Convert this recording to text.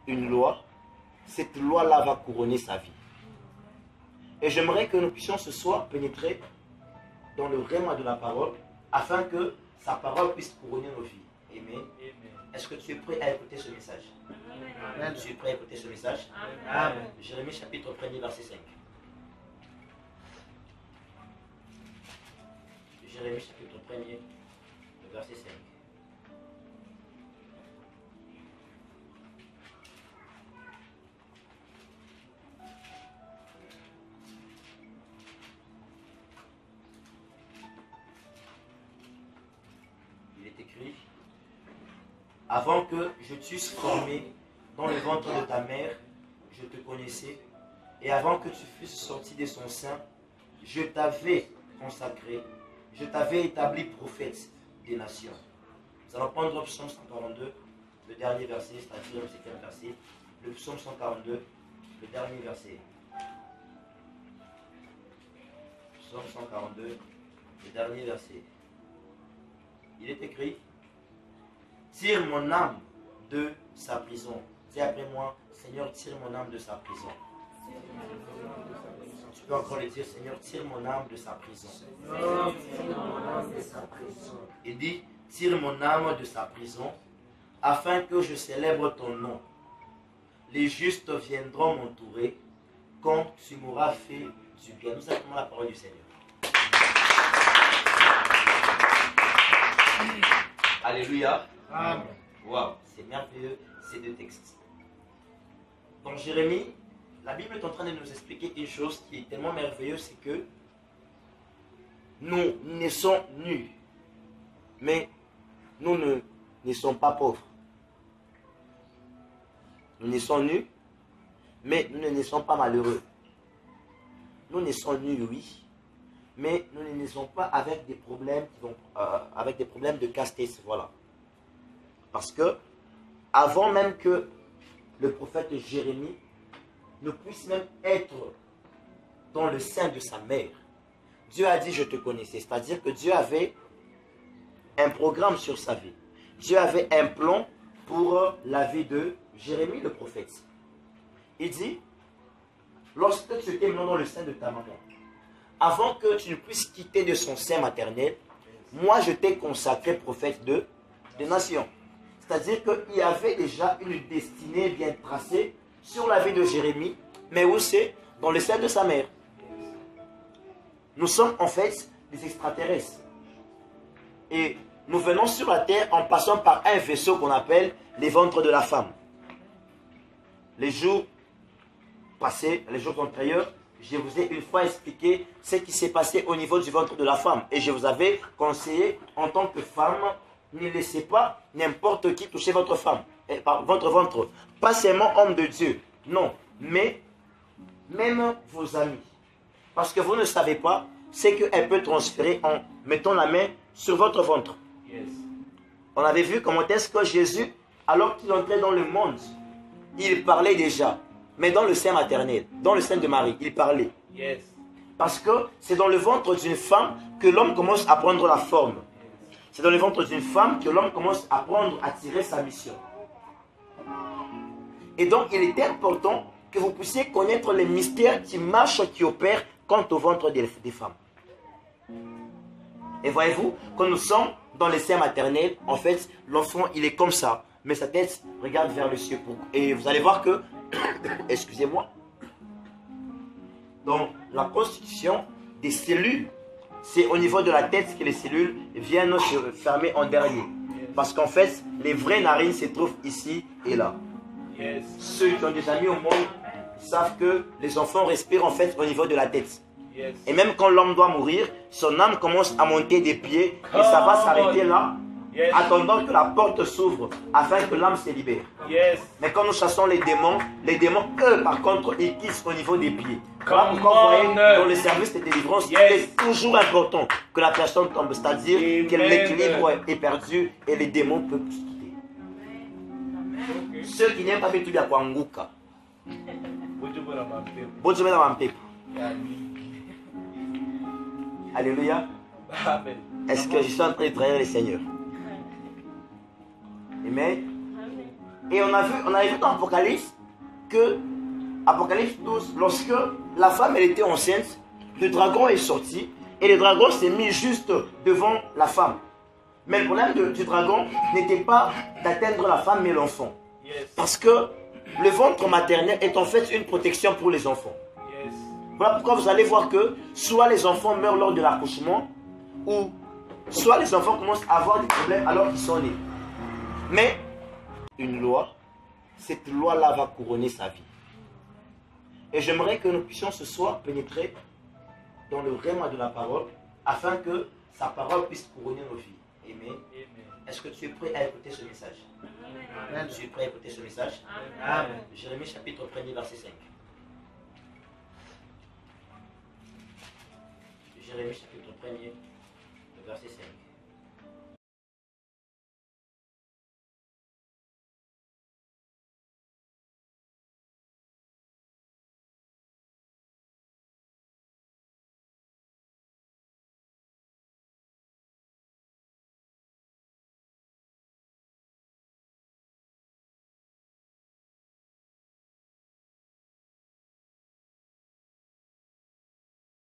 une loi, cette loi-là va couronner sa vie. Et j'aimerais que nous puissions ce soir pénétrer dans le rhéma de la parole, afin que sa parole puisse couronner nos vies. Amen. Est-ce que tu es prêt à écouter ce message? Amen. Tu es prêt à écouter ce message? Amen. Jérémie chapitre 1er, verset 5. Jérémie chapitre 1er, verset 5. Il est écrit: avant que je t'eusse formé dans le ventre de ta mère, je te connaissais, et avant que tu fusses sorti de son sein, je t'avais consacré, je t'avais établi prophète des nations. Nous allons prendre le psaume 142, le dernier verset, c'est-à-dire le 7e verset. Le psaume 142, le dernier verset. Psaume 142, le dernier verset. Il est écrit: tire mon âme de sa prison. Dis après moi: Seigneur, tire mon âme de sa prison. Tu peux encore le dire: Seigneur, tire mon âme de sa prison. Il dit: tire mon âme de sa prison, afin que je célèbre ton nom. Les justes viendront m'entourer quand tu m'auras fait du bien. Nous acclamons la parole du Seigneur. Alléluia. Amen. Wow, c'est merveilleux ces deux textes. Dans Jérémie, la Bible est en train de nous expliquer une chose qui est tellement merveilleuse, c'est que nous naissons nus, mais nous ne naissons pas pauvres. Nous naissons nus, mais nous ne naissons pas malheureux. Nous naissons nus, oui, mais nous ne naissons pas avec des problèmes avec des problèmes de casse-tête, voilà. Parce que avant même que le prophète Jérémie ne puisse même être dans le sein de sa mère, Dieu a dit: je te connaissais. C'est-à-dire que Dieu avait un programme sur sa vie. Dieu avait un plan pour la vie de Jérémie le prophète. Il dit: lorsque tu étais maintenant dans le sein de ta maman, avant que tu ne puisses quitter de son sein maternel, moi je t'ai consacré prophète des nations. C'est-à-dire qu'il y avait déjà une destinée bien tracée sur la vie de Jérémie, mais où c'est? Dans le sein de sa mère. Nous sommes en fait des extraterrestres. Et nous venons sur la terre en passant par un vaisseau qu'on appelle les ventres de la femme. Les jours passés, les jours antérieurs, je vous ai une fois expliqué ce qui s'est passé au niveau du ventre de la femme. Et je vous avais conseillé, en tant que femme, ne laissez pas n'importe qui toucher votre femme, votre ventre. Pas seulement homme de Dieu, non, mais même vos amis. Parce que vous ne savez pas ce qu'elle peut transférer en mettant la main sur votre ventre. Yes. On avait vu comment est-ce que Jésus, alors qu'il entrait dans le monde, il parlait déjà. Mais dans le sein maternel, dans le sein de Marie, il parlait. Yes. Parce que c'est dans le ventre d'une femme que l'homme commence à prendre la forme. C'est dans le ventre d'une femme que l'homme commence à prendre, à tirer sa mission. Et donc, il est important que vous puissiez connaître les mystères qui marchent, qui opèrent quant au ventre des femmes. Et voyez-vous, quand nous sommes dans les seins maternels, en fait, l'enfant, il est comme ça. Mais sa tête regarde vers le ciel. Et vous allez voir que, excusez-moi, dans la constitution des cellules, c'est au niveau de la tête que les cellules viennent se fermer en dernier. Parce qu'en fait, les vraies narines se trouvent ici et là. Yes. Ceux qui ont déjà mis au monde savent que les enfants respirent en fait au niveau de la tête. Yes. Et même quand l'homme doit mourir, son âme commence à monter des pieds et ça va s'arrêter là, yes, attendant que la porte s'ouvre afin que l'âme se libère. Yes. Mais quand nous chassons les démons, eux, par contre, ils quittent au niveau des pieds. Voilà pourquoi vous voyez, dans le service de délivrance, yes, il est toujours important que la personne tombe, c'est-à-dire que l'équilibre est perdu et les démons peuvent quitter. Okay. Ceux qui n'aiment pas bien tout bien quoi nguka. Alléluia. Est-ce que je suis en train de trahir le Seigneur? Amen. Et on avait vu dans Apocalypse que, Apocalypse 12, lorsque la femme elle était enceinte, le dragon est sorti et le dragon s'est mis juste devant la femme. Mais le problème du dragon n'était pas d'atteindre la femme mais l'enfant. Parce que le ventre maternel est en fait une protection pour les enfants. Voilà pourquoi vous allez voir que soit les enfants meurent lors de l'accouchement, ou soit les enfants commencent à avoir des problèmes alors qu'ils sont nés. Mais une loi, cette loi-là va couronner sa vie. Et j'aimerais que nous puissions ce soir pénétrer dans le règne de la parole, afin que sa parole puisse couronner nos vies. Amen. Est-ce que tu es prêt à écouter ce message? Amen. Tu es prêt à écouter ce message? Amen. Jérémie chapitre 1er, verset 5. Jérémie chapitre 1er, verset 5.